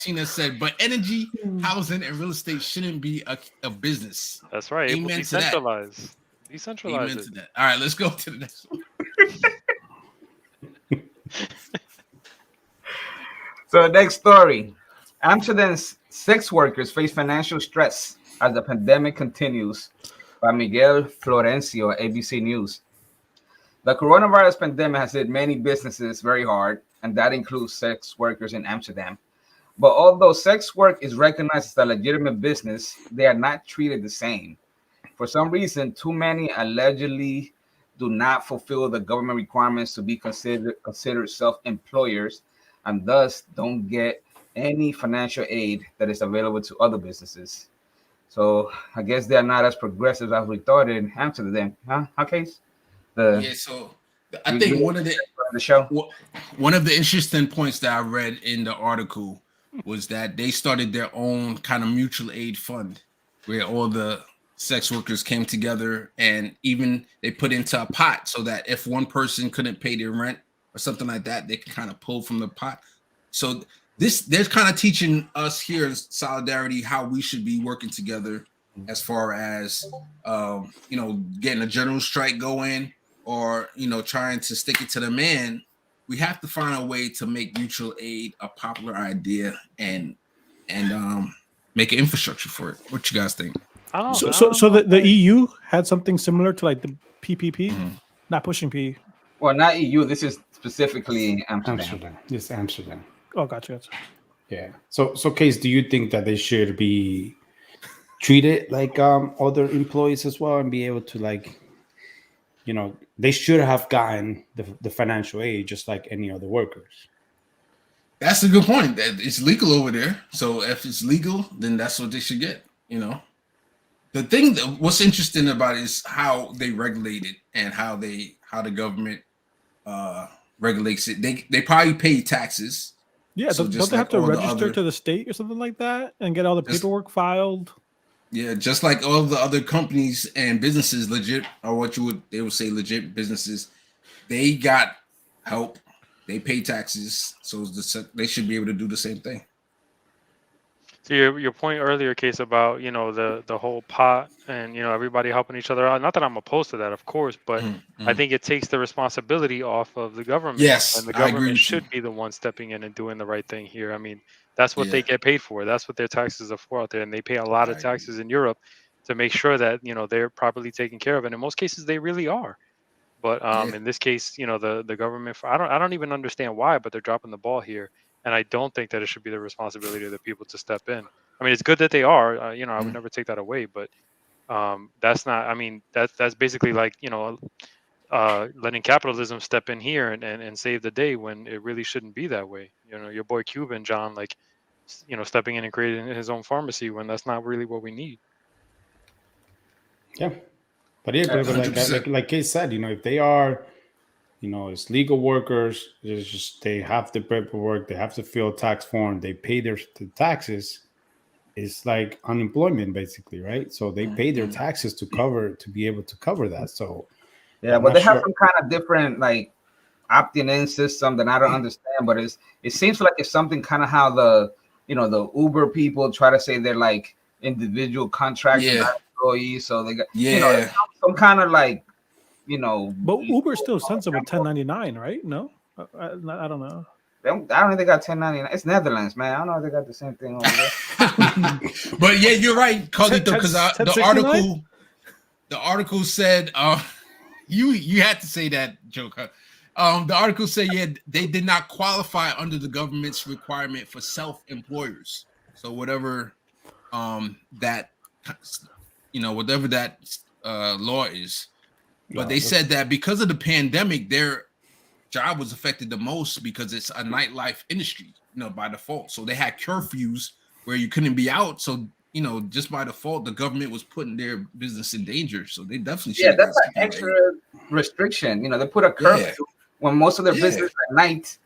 Tina said, but energy, housing, and real estate shouldn't be a business. That's right. It will Amen to that. decentralize. Decentralize Amen it. to that. All right, let's go to the next one. So, next story. Amsterdam's sex workers face financial stress as the pandemic continues, by Miguel Florencio, ABC News. The coronavirus pandemic has hit many businesses very hard, and that includes sex workers in Amsterdam. But although sex work is recognized as a legitimate business, they are not treated the same. For some reason, too many allegedly do not fulfill the government requirements to be considered self-employers, and thus don't get any financial aid that is available to other businesses. So I guess they are not as progressive as we thought in Amsterdam, huh? How case? Yeah, so I think the show. One of the interesting points that I read in the article was that they started their own kind of mutual aid fund where all the sex workers came together, and even they put into a pot so that if one person couldn't pay their rent or something like that, they could kind of pull from the pot. So they're kind of teaching us here in Solidarity how we should be working together as far as getting a general strike going, or trying to stick it to the man. We have to find a way to make mutual aid a popular idea and make an infrastructure for it. What you guys think? So the EU had something similar to like the PPP, not pushing P. Well, not EU. This is specifically Amsterdam. Yes, Amsterdam. Oh, gotcha. Yeah. So Case, do you think that they should be treated like other employees as well, and be able to they should have gotten the financial aid just like any other workers? That's a good point. It's legal over there. So if it's legal, then that's what they should get. The thing what's interesting about it is how they regulate it and how the government regulates it. They probably pay taxes. Yeah, so don't they have to register to the state or something like that and get all the paperwork filed? Yeah, just like all the other companies and businesses, legit, or they would say legit businesses, they got help. They pay taxes, so they should be able to do the same thing. So your point earlier, Case, about the whole pot and everybody helping each other out. Not that I'm opposed to that, of course, but I think it takes the responsibility off of the government. Yes, and the government should be the one stepping in and doing the right thing here. I mean, that's what they get paid for. That's what their taxes are for out there, and they pay a lot of taxes in Europe to make sure that they're properly taken care of. And in most cases, they really are. But in this case, the government. I don't even understand why, but they're dropping the ball here. And I don't think that it should be the responsibility of the people to step in. I mean, it's good that they are. I would never take that away, but that's not. I mean, that's basically like letting capitalism step in here and save the day when it really shouldn't be that way. Your boy Cuban John, stepping in and creating his own pharmacy when that's not really what we need. Yeah, but like Case said, if they are. It's legal workers. It's just they have the paperwork. They have to fill a tax form. They pay the taxes. It's like unemployment, basically, right? So they pay their taxes to be able to cover that. So yeah, but they have some kind of different opting in system that I don't understand. But it seems like it's something kind of how the Uber people try to say they're like individual contractors, employees. So they got some kind of but Uber still sends them a 1099, right? No, I don't know. I don't think they got 1099. It's Netherlands, man. I don't know if they got the same thing over there. But yeah, you're right, Carlito, because the article said you had to say that, Joker. The article said they did not qualify under the government's requirement for self-employers. So whatever that law is. But they said that because of the pandemic, their job was affected the most because it's a nightlife industry, by default. So they had curfews where you couldn't be out. So, just by default, the government was putting their business in danger. So they definitely should. Yeah, that's an extra restriction. They put a curfew when most of their business at night.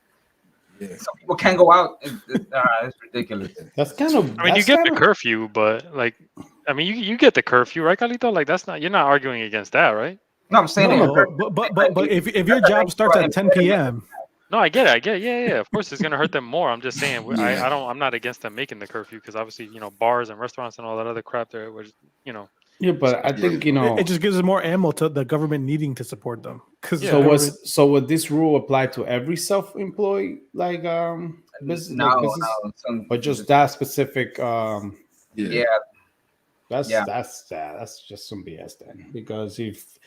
Yeah. Some people can't go out. It's ridiculous. That's kind of. I mean, you get the curfew, but you get the curfew, right, Carlito? That's not. You're not arguing against that, right? No, I'm saying but if your job starts at 10 p.m. No, I get it. Yeah. Of course, it's gonna hurt them more. I'm just saying, I'm not against them making the curfew because obviously, bars and restaurants and all that other crap there was, Yeah, but I think It just gives more ammo to the government needing to support them. Because so would this rule apply to every self-employed business, or just that specific? Yeah. That's just some BS then, because if